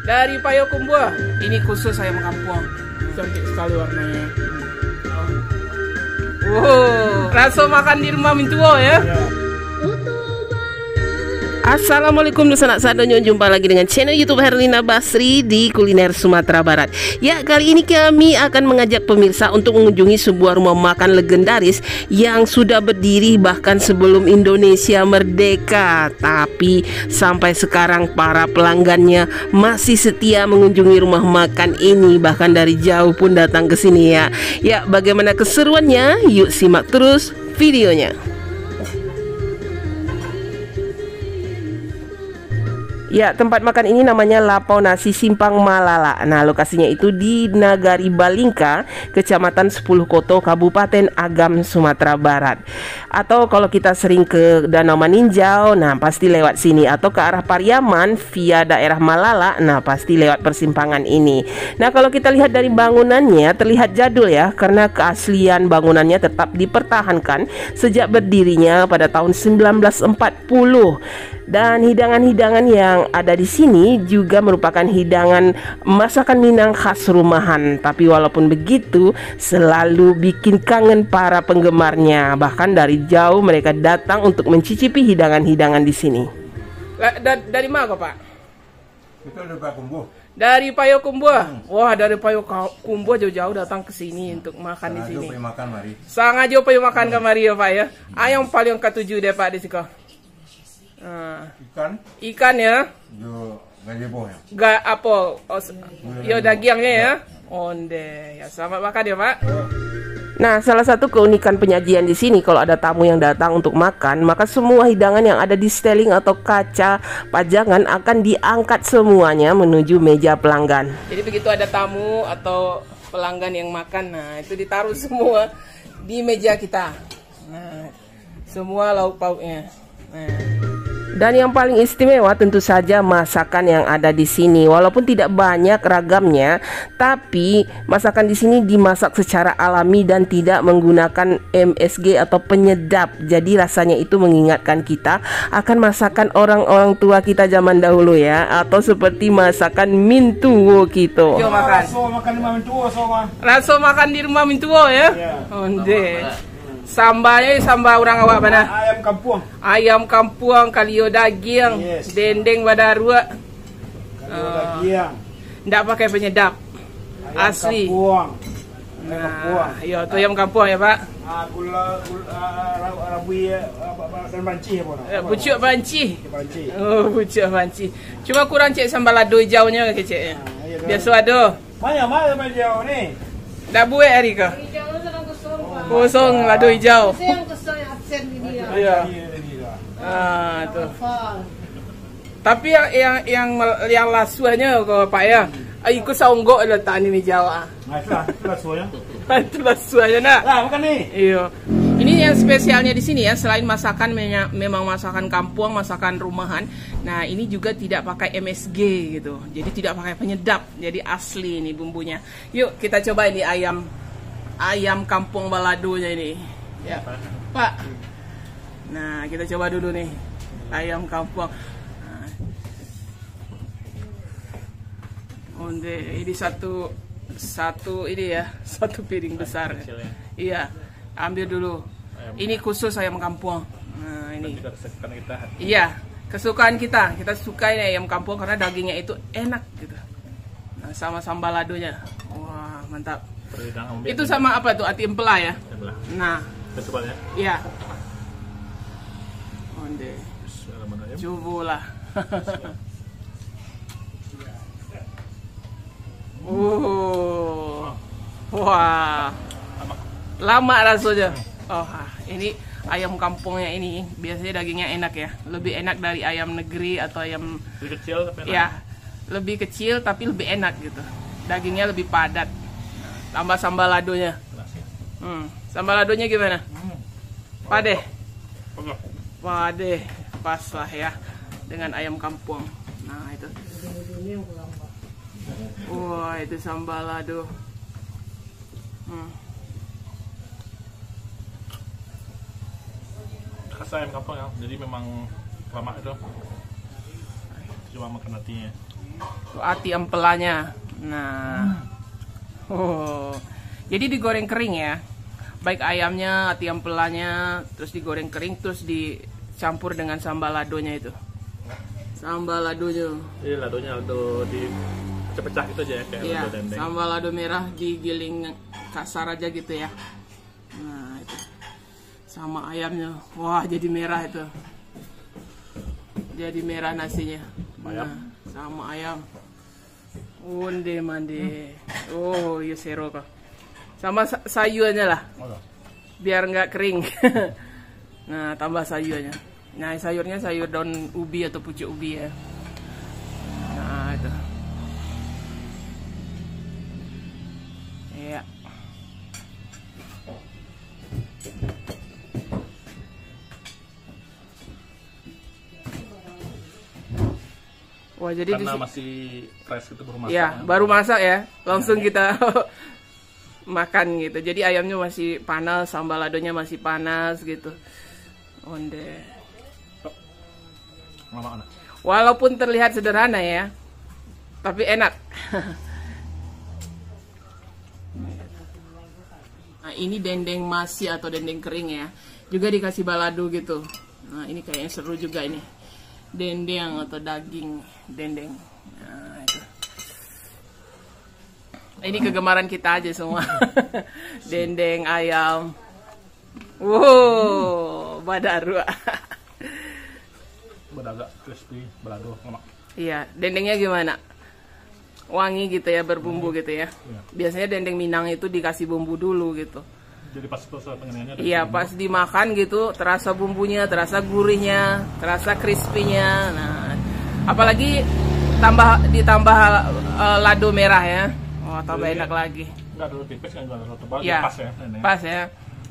Dari Payakumbuh. Ini khusus ayam kampung. Cantik sekali warnanya. Wow, rasa makan di rumah mintuo ya. Assalamualaikum sanak sadonyo, jumpa lagi dengan channel YouTube Herlina Basri di Kuliner Sumatera Barat. Ya, kali ini kami akan mengajak pemirsa untuk mengunjungi sebuah rumah makan legendaris yang sudah berdiri bahkan sebelum Indonesia merdeka. Tapi sampai sekarang para pelanggannya masih setia mengunjungi rumah makan ini, bahkan dari jauh pun datang ke sini ya. Ya, bagaimana keseruannya? Yuk simak terus videonya. Ya, tempat makan ini namanya Lapau Nasi Simpang Malala. Nah, lokasinya itu di Nagari Balingka, Kecamatan 10 Koto, Kabupaten Agam, Sumatera Barat. Atau kalau kita sering ke Danau Maninjau, nah pasti lewat sini. Atau ke arah Pariaman via daerah Malala, nah pasti lewat persimpangan ini. Nah, kalau kita lihat dari bangunannya terlihat jadul ya, karena keaslian bangunannya tetap dipertahankan sejak berdirinya pada tahun 1940. Dan hidangan-hidangan yang ada di sini juga merupakan hidangan masakan Minang khas rumahan. Tapi walaupun begitu, selalu bikin kangen para penggemarnya. Bahkan dari jauh mereka datang untuk mencicipi hidangan-hidangan di sini. Dari mana Pak? Kita dari Payakumbuh. Dari Payakumbuh. Wah, dari Payakumbuh jauh-jauh datang ke sini untuk makan di sini. Makan mari. Sangat jauh makan kemari ya Pak ya. Ayam paling ketujuh deh Pak di sini. Ikan ya, yo gazebo ya. Gak apa, yo dagingnya ya. Onde, ya selamat makan ya Pak. Nah, salah satu keunikan penyajian di sini kalau ada tamu yang datang untuk makan, maka semua hidangan yang ada di seteling atau kaca pajangan akan diangkat semuanya menuju meja pelanggan. Jadi begitu ada tamu atau pelanggan yang makan, nah itu ditaruh semua di meja kita. Nah, semua lauk pauknya. Nah. Dan yang paling istimewa tentu saja masakan yang ada di sini. Walaupun tidak banyak ragamnya, tapi masakan di sini dimasak secara alami dan tidak menggunakan MSG atau penyedap. Jadi rasanya itu mengingatkan kita akan masakan orang-orang tua kita zaman dahulu ya, atau seperti masakan mintuo gitu. Raso makan di rumah mintuo ya. Onde. Sambalnya sambal orang awak mana? Ayam kampung. Ayam kampung, kalio daging, dendeng badarua. Daging. Nggak pakai penyedap. Ayam asli. Kampung. Nah, yo itu ayam kampung ya Pak. Gula rabi dan banci apa? Pucuk banci. Oh, pucuk banci. Cuma kurang cek sambal lado hijaunya keceknya. Biasa ada. Mana hijau ni? Dah buat hari ke? Kosong lado hijau. Yang kosong yang absen ini ya. Iya. Tuh. Tapi yang lasuannya kalau Pak ya, ikut saunggok letak ini Jawa. Nah, itu lasuannya. Itu lasuannya nak. Lah, makan nih. Iya. Ini yang spesialnya di sini ya, selain masakan memang masakan kampung, masakan rumahan. Nah, ini juga tidak pakai MSG gitu. Jadi tidak pakai penyedap. Jadi asli nih bumbunya. Yuk kita coba ini ayam kampung baladonya ini. Ya, Pak. Nah, kita coba dulu nih ayam kampung. Nah. Onde, ini satu ini ya, satu piring besar. Iya, ambil dulu. Ini khusus ayam kampung. Nah, ini. Iya, kesukaan kita. Kita suka ini ayam kampung karena dagingnya itu enak gitu. Nah, sama sambal ladonya. Wah, mantap. Itu sama apa tuh? Ati empela ya? Nah, iya. Onde. Cobalah. Wah. Lama rasanya. Oh, ini ayam kampungnya ini biasanya dagingnya enak ya. Lebih enak dari ayam negeri atau ayam lebih kecil tapi enak. Ya, lebih kecil tapi lebih enak gitu. Dagingnya lebih padat. Tambah sambal ladonya. Sambal ladonya gimana? Padeh. Padeh. Pas lah ya dengan ayam kampung. Nah, itu. Wah, itu sambal lado. Khas ayam kampung ya. Jadi memang lama itu. Cuma makan hatinya. Hati empelannya. Nah. Oh. Jadi digoreng kering ya. Baik ayamnya, hati empelannya, terus digoreng kering, terus dicampur dengan sambal ladonya itu. Sambal ladonya. Iya, ladonya lado di pecah-pecah gitu aja ya, kayak Iya, lado dendeng. sambal lado merah digiling kasar aja gitu ya. Nah, itu. Sama ayamnya. Wah, jadi merah itu. Jadi merah nasinya. Ayam. Nah, sama ayam. Onde mande. Oh, iya sero kok. Sama sayurnya lah. Oh, Biar nggak kering. Nah, tambah sayurnya. Nah, sayurnya sayur daun ubi atau pucuk ubi ya. Nah, itu. Iya. Wah, jadi karena masih fresh gitu, baru masak. ya, baru masak ya. Langsung kita makan gitu. Jadi ayamnya masih panas, sambal ladonya masih panas gitu. Onde. Lama-lama. Walaupun terlihat sederhana ya, tapi enak. Nah, ini dendeng masi atau dendeng kering ya. Juga dikasih balado gitu. Nah, ini kayaknya seru juga ini. Dendeng atau daging dendeng. Nah, itu. Ini kegemaran kita aja semua. Dendeng ayam. Wow, badarua. Agak crispy, balado, lemak. Iya, dendengnya gimana? Wangi gitu ya, berbumbu gitu ya. Iya. Biasanya dendeng Minang itu dikasih bumbu dulu gitu. Jadi pas proses pengenannya. Iya, pas dimakan gitu terasa bumbunya, terasa gurihnya, terasa crispy-nya. Nah, apalagi ditambah lado merah ya. Oh, tambah enak lagi. Enggak terlalu tipis kan, enggak terlalu tebal, Iya, pas ya. pas ya.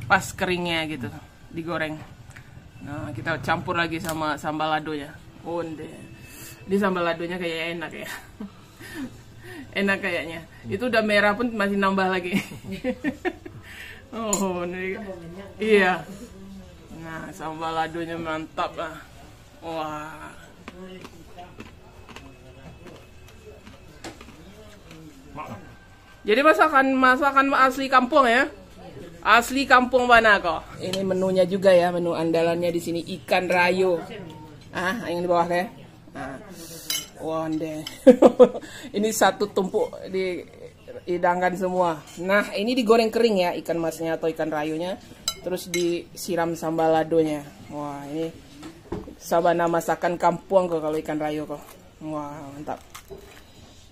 Pas keringnya gitu, digoreng. Nah, kita campur lagi sama sambal ladonya. Onde. Ini sambal ladonya kayak enak ya. Enak kayaknya. Itu udah merah pun masih nambah lagi. Oh, ini. Iya. Nah, sambal ladonya mantap lah. Wah. Jadi masakan asli kampung ya. Asli kampung mana kok? Ini menunya juga ya, menu andalannya di sini ikan rayo. Ah, yang di bawah ya. Nah. Wonde. Ini satu tumpuk dihidangkan semua. Nah, ini digoreng kering ya ikan masnya atau ikan rayunya. Terus disiram sambal ladonya. Wah, ini sabana masakan kampung kok kalau ikan rayu kok. Wah, mantap.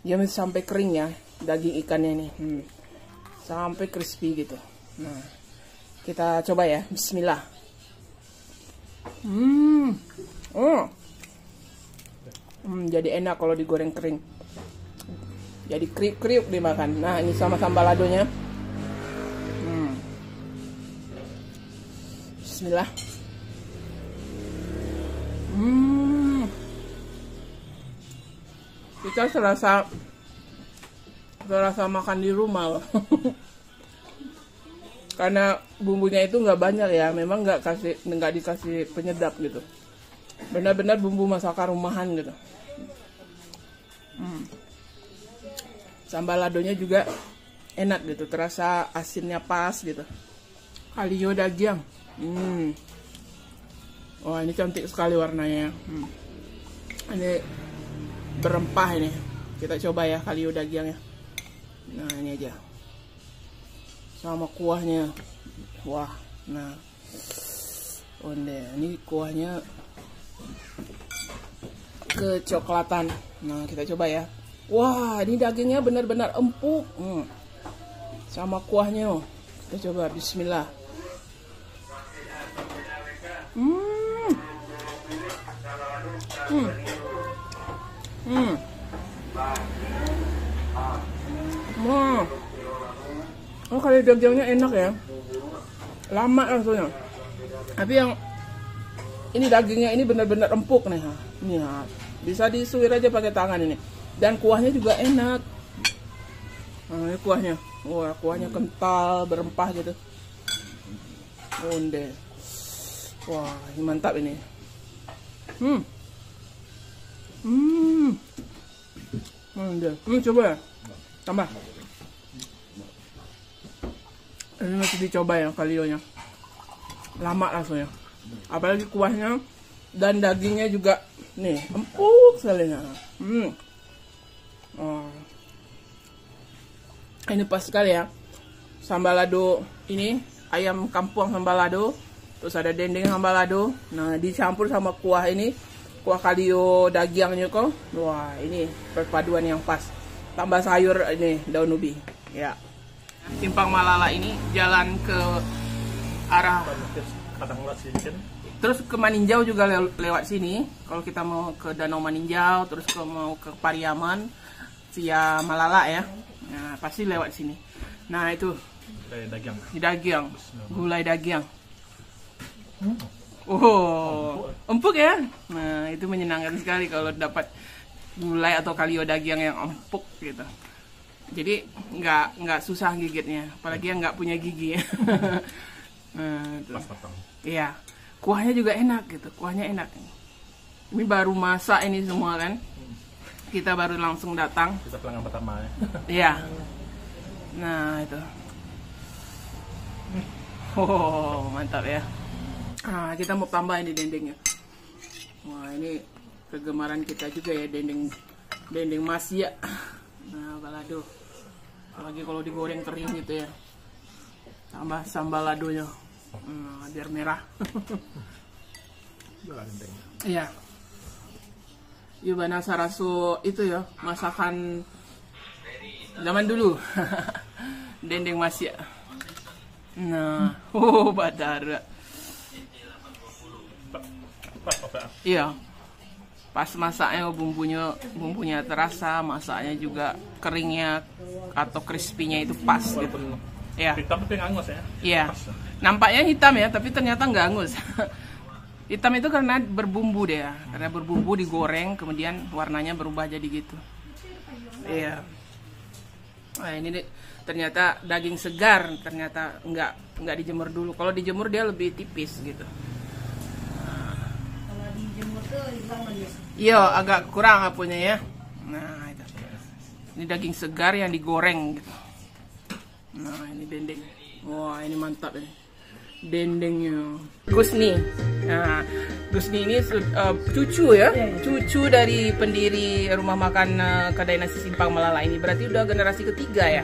Dia sampai kering ya daging ikannya ini. Sampai crispy gitu. Nah, kita coba ya. Bismillah. Jadi enak kalau digoreng kering. Jadi kriuk-kriuk dimakan. Nah, ini sama sambal ladonya. Bismillah. Kita serasa makan di rumah loh. Karena bumbunya itu nggak banyak ya, memang nggak dikasih penyedap gitu. Benar-benar bumbu masakan rumahan gitu. Sambal ladonya juga enak gitu, terasa asinnya pas gitu. Kalio daging. Wah, ini cantik sekali warnanya. Ini berempah ini. Kita coba ya kalio dagingnya. Nah, ini aja. Sama kuahnya. Wah, nah. Onde, ini kuahnya kecoklatan. Nah, kita coba ya. Wah, ini dagingnya benar-benar empuk. Sama kuahnya. Kita coba, bismillah. Oh, kali dagingnya enak ya. Lama langsungnya. Tapi yang ini dagingnya ini benar-benar empuk nih. Ini ha. Bisa disuir aja pakai tangan ini. Dan kuahnya juga enak. Nah, ini kuahnya. Wah, kuahnya kental, berempah gitu. Onde. Wah, ini mantap ini. Coba ya. Tambah. Ini masih dicoba ya kalionya. Lama rasanya. Apalagi kuahnya dan dagingnya juga nih empuk sekali. Ini pas sekali ya. Sambal lado ini ayam kampung sambal lado. Terus ada dendeng sambal lado. Nah, dicampur sama kuah ini. Kuah kalio dagingnya kok. Wah, ini perpaduan yang pas. Tambah sayur ini daun ubi. Ya. Simpang Malala ini jalan ke arah terus ke Maninjau juga lewat sini. Kalau kita mau ke Danau Maninjau, terus mau ke Pariaman via Malala ya. Nah, pasti lewat sini. Nah, itu daging, gulai daging. Oh, empuk ya. Nah, itu menyenangkan sekali kalau dapat gulai atau kalio daging yang empuk gitu. Jadi nggak susah gigitnya, apalagi yang nggak punya gigi. Iya, kuahnya juga enak gitu, kuahnya enak. Ini baru masak ini semua kan, kita baru langsung datang. Kita pelanggan pertama ya. Iya. Nah itu, oh mantap ya. Nah, kita mau tambahin di dendengnya. Wah, ini kegemaran kita juga ya, dendeng masya. Nah, balado. Apalagi kalau digoreng kering gitu ya. Tambah sambal ladonya. Biar merah. Iya. Yubana saraso itu ya, masakan zaman dulu. Dendeng masya. Nah, badara. Iya. Pas masaknya bumbunya terasa, masaknya juga keringnya atau crispy-nya itu pas gitu. Ya. Hitam tapi angus ya. Iya. Nampaknya hitam ya, tapi ternyata nggak angus. Hitam itu karena berbumbu deh ya. Karena berbumbu digoreng, kemudian warnanya berubah jadi gitu. Iya. Nah, ini deh, ternyata daging segar, ternyata nggak dijemur dulu. Kalau dijemur dia lebih tipis gitu. Iya, agak kurang apunya ya. Nah, itu. Ini daging segar yang digoreng gitu. Nah, ini dendeng. Wah, ini mantap ini. Dendengnya. Gusni. Nah, Gusni ini cucu ya. Cucu dari pendiri rumah makan kedai nasi Simpang Malala ini. Berarti udah generasi ketiga ya.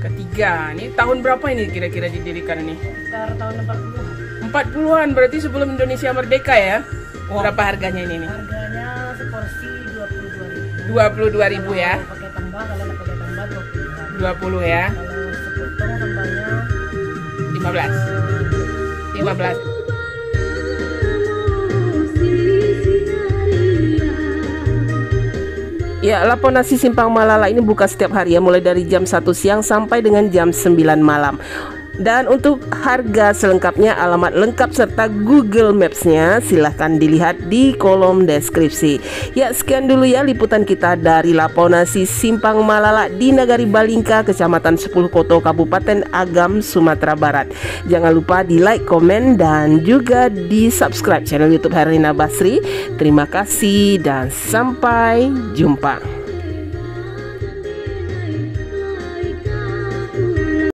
Ketiga. Ini tahun berapa ini kira-kira didirikan ini? Sekitar tahun 40-an. 40-an, berarti sebelum Indonesia merdeka ya. Berapa harganya ini nih? Harganya seporsi 22.000. 22.000 ya. Kalau pakai tambah, kalau nggak pakai tambah 20 ya. Kalau sepotong tambahnya 15. Ya, Lapo Nasi Simpang Malala ini buka setiap hari ya, mulai dari jam 1 siang sampai dengan jam 9 malam. Dan untuk harga selengkapnya, alamat lengkap serta Google Maps-nya silahkan dilihat di kolom deskripsi. Ya, sekian dulu ya liputan kita dari Lapo Nasi Simpang Malala di Nagari Balingka, Kecamatan 10 Koto, Kabupaten Agam, Sumatera Barat. Jangan lupa di like, komen, dan juga di subscribe channel YouTube Herlina Basri. Terima kasih dan sampai jumpa.